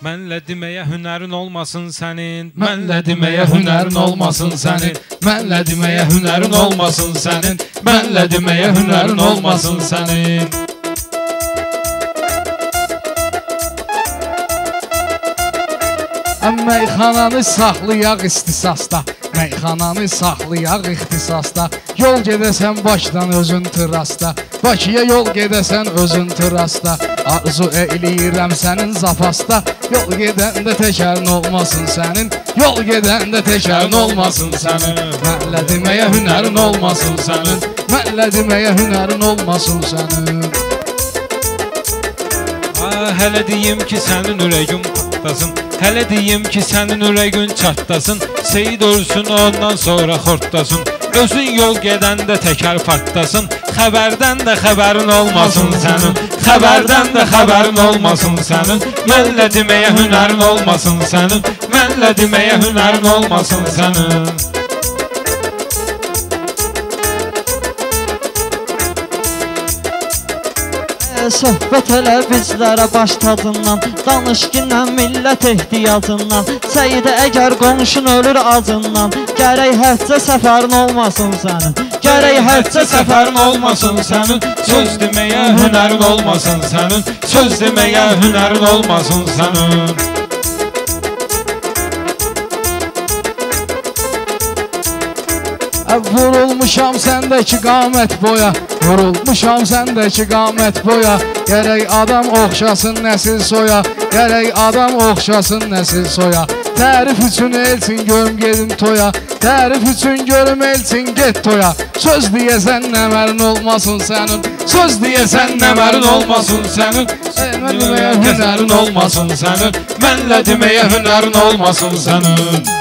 Mənlə deməyə hünərin olmasın sənin. Mənlə deməyə hünərin olmasın sənin. Mənlə deməyə hünərin olmasın sənin. Mənlə deməyə hünərin olmasın sənin. Meyxananı saxlayaq ixtisasda, meyxananı saxlayaq ixtisasda. Yol gedəsən başdan özün tırasta, Bakıya yol gedəsən özün tırasta. Arzu eyləyirəm sənin zapasta, yol gedəndə təkərin olmasın sənin. Yol gedəndə təkərin olmasın sənin. Mənlə deməyə hünərin olmasın sənin. Mənlə deməyə hünərin olmasın sənin. Hələ deyim ki sənin ürəyin patlasın, hələ deyim ki sənin ürəyin çatlasın. Seyid ölsün ondan sonra xortlasın, özün yol gedəndə təkər partlasın. Xəbərdən də xəbərin olmasın sənin, xəbərdən də xəbərin olmasın sənin. Mənlə deməyə hünərin olmasın sənin, mənlə deməyə hünərin olmasın sənin. Söhbət elə bizlərə baş tacından, danış ki nə millət ehtiyacından. Səyidə əgər qonşun ölür acından, gərək həccə səfərin olmasın sənin. Gərək həccə səfərin olmasın sənin. Söz deməyə hünərin olmasın sənin, söz deməyə hünərin olmasın sənin. Vurulmuşam səndəki qamət boya, vurulmuşam səndəki qamət boya. Gərək adam oxşasın nəsil soya, gərək adam oxşasın nəsil soya. Tərif üçün elçin görüm gedim toya, tərif üçün görüm elçin get toya. Söz deyəsən nəmərin olmasın sənin, söz deyəsən nəmərin olmasın sənin. Mənlə deməyə hünərin olmasın sənin, mənlə deməyə hünərin olmasın sənin.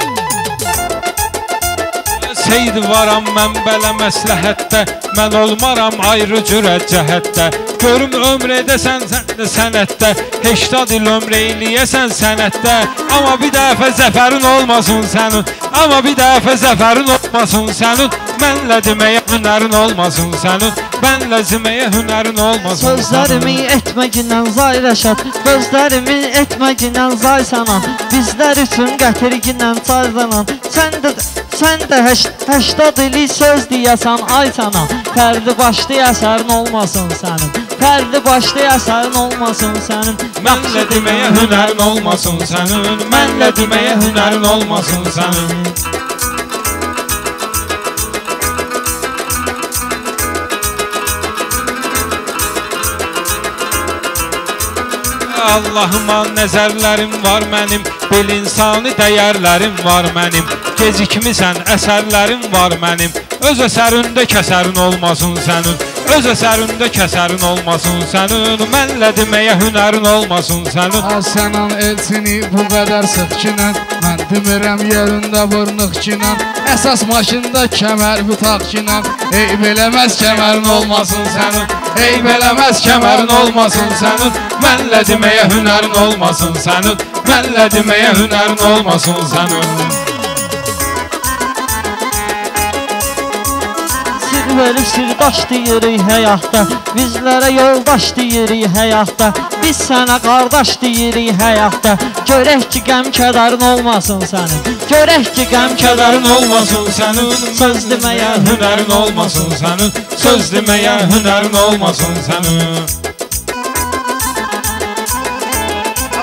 Seyid varam mən belə məsləhətdə, mən olmaram ayrı cürə cəhətdə. Görüm ömr edəsən sən də sənətdə, 80 il ömr eyləyəsən sənətdə. Amma bir dəfə zəfərin olmasın sənin, amma bir dəfə zəfərin olmasın sənin. Mənlə deməyə hünərin olmasın sənin, mənlə deməyə hünərin olmasın sənin. Sözlərimi etməgindən zay rəşad, gözlərimi etməgindən zay sanan. Bizlər üçün gətirgindən çaylanan, sən də 80 ili söz deyəsən ay sana. Fərdi başlı əsərin olmasın sənin, fərdi başlı əsərin olmasın sənin. Mənlə deməyə hünərin olmasın sənin, mənlə deməyə hünərin olmasın sənin. Allahıma nəzərlərim var mənim, bil insani dəyərlərim var mənim. Gecikmisən əsərlərim var mənim, öz əsərində kəsərin olmasın sənin, öz əsərində kəsərin olmasın sənin. Mənlə deməyə hünərin olmasın sənin. Sənan elçini bu qədər sıx kinən, mən demirəm yerində vırnıq kinən. Əsas maşında kəmər butaq kinən, eyb eləməz kəmərin olmasın sənin, eyb eləməz kəmərin olmasın sənin. Mənlə deməyə hünərin olmasın sənin, mənlə deməyə hünərin olmasın sənin. Verib sirdaş deyirik həyatda, bizlərə yoldaş deyirik həyatda. Biz sənə qardaş deyirik həyatda, görək ki qəm kədərin olmasın sənin, görək ki qəm kədərin olmasın sənin. Söz deməyə hünərin olmasın sənin, söz deməyə hünərin olmasın sənin.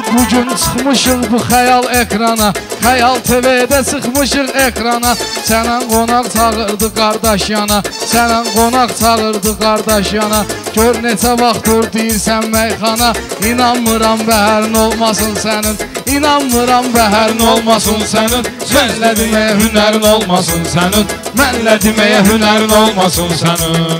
Bugün çıxmışıq bu xəyal ekrana, Xəyal TV'də çıxmışıq ekrana. Sənən qonaq çağırdı qardaş yana, sənən qonaq çağırdı qardaş yana. Gör neçə vaxtdır deyirsən meyxana, İnanmıram bəhərin olmasın sənin, İnanmıram bəhərin olmasın sənin. Mənlə deməyə hünərin olmasın sənin, mənlə deməyə hünərin olmasın sənin.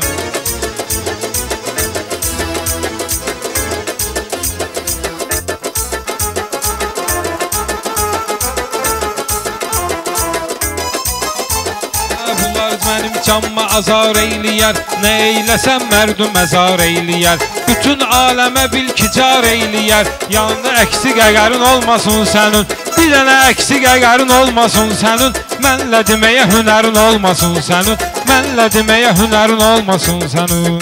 Mənim canıma azar eyləyər, nə eyləsən mərdüm əzar eyləyər. Bütün aləmə bil ki car eyləyər, yanında əksik əgərin olmasın sənin, bir dənə əksik əgərin olmasın sənin. Mənlə deməyə hünərin olmasın sənin, mənlə deməyə hünərin olmasın sənin.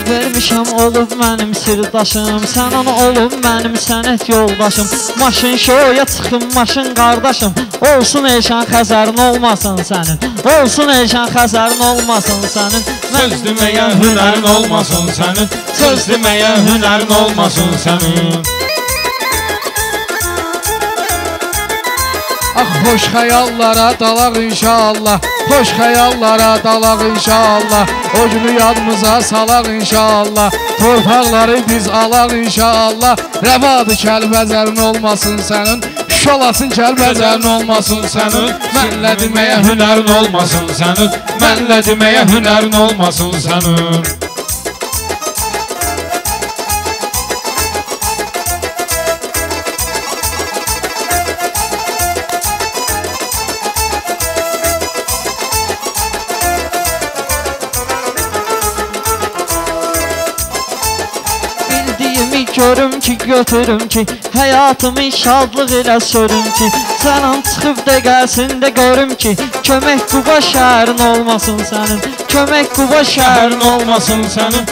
vermişəm olub mənim sirdaşım, sənin olub mənim sənət yoldaşım. Maşın şoya çıxım, maşın qardaşım, olsun Elşan Xəzərin olmasın sənin, olsun Elşan Xəzərin olmasın sənin. Söz deməyə hünərin olmasın sənin, söz deməyə hünərin olmasın sənin. Ah xoş xəyallara dalaq inşallah, xoş xəyallara dalaq inşallah. O günü yadımıza salaq inşallah, torpaqları biz alaq inşallah. Rəvadı Kəlbəzərin olmasın sənin, şolasın Kəlbəzərin olmasın sənin. Mənlə deməyə hünərin olmasın sənin, mənlə deməyə hünərin olmasın sənin. Görüm ki, götürüm ki, həyatımı şadlıq ilə sörüm ki. Sənin çıxıb dəqəsində görüm ki, kömək Quba şəhərin olmasın sənin, kömək Quba şəhərin olmasın sənin.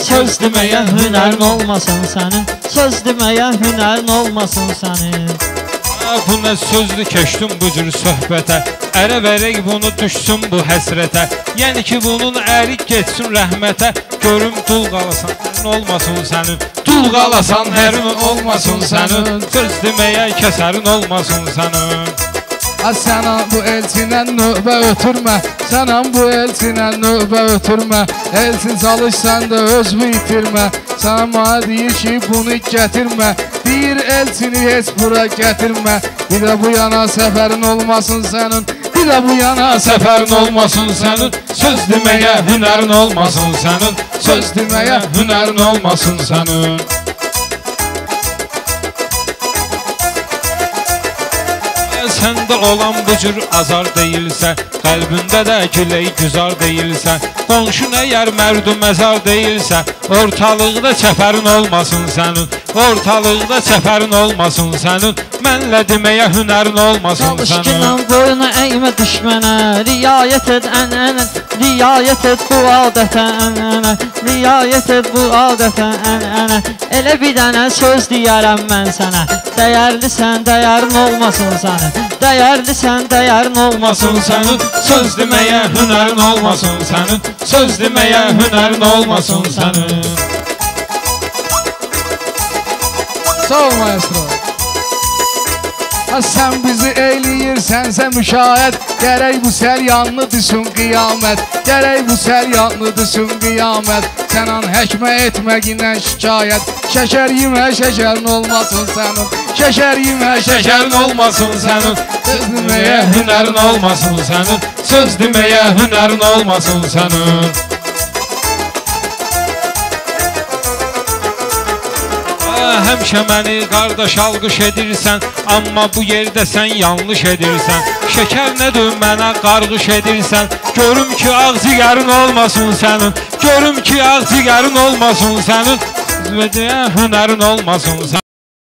Söz deməyə hünərin olmasın sənin, söz deməyə hünərin olmasın sənin. Bu nə sözdür keçdim bu cür söhbətə, ərə verək bunu düşsün bu həsrətə. Yəni ki bunun ərik geçsin rəhmətə, görüm dul qalasan ərin olmasın sənin, dul qalasan ərin olmasın sənin, söz deməyə kəsərin olmasın sənin. Sənə bu elçinə növbə ötürmə, sənə bu elçinə növbə ötürmə. Elçin çalış sən də özünü itirmə, sənə mənə deyir ki bunu gətirmə. Deyir elçini heç bura gətirmə, bir də bu yana səfərin olmasın sənin, bir də bu yana Səfərin olmasın sənin, söz deməyə hünərin olmasın sənin, söz deməyə hünərin olmasın sənin. Səndə olan bu cür azar deyilsə, qəlbində də güley güzar deyilsə, qonşun əgər mərdu məzar deyilsə, ortalıqda çəpərin olmasın sənin, ortalıqda çəpərin olmasın sənin, mənlə deməyə hünərin olmasın sənin. Çalış ki, boyuna əymə düşmənə, riayət et ənənə, riayət et bu adətə ənənə, riayət et bu adətə ənənə. Elə bir dənə söz deyərəm mən sənə, dəyərlisən, dəyərin olmasın sənin, dəyərlisən, dəyərin olmasın sənin. Söz deməyə hünərin olmasın sənin, söz deməyə hünərin olmasın sənin. Sağ ol maestro. Sən bizi eyləyirsənsə müşahiət, gərək bu səryanlı düşün qiyamət, gərək bu səryanlı düşün qiyamət. Sənan həkmə etməgindən şikayət, şəkər yemə şəkərin olmasın sənin, şəkər yemə Şəkərin olmasın sənin, söz deməyə hünərin olmasın sənin, söz deməyə hünərin olmasın sənin. Həmişə məni qardaş alqış edirsən, amma bu yerdə sən yanlış edirsən. Şəkər nədir mənə qarğış edirsən, görüm ki ağciyərin olmasın sənin, görüm ki ağciyərin olmasın sənin, hünərin olmasın sənin.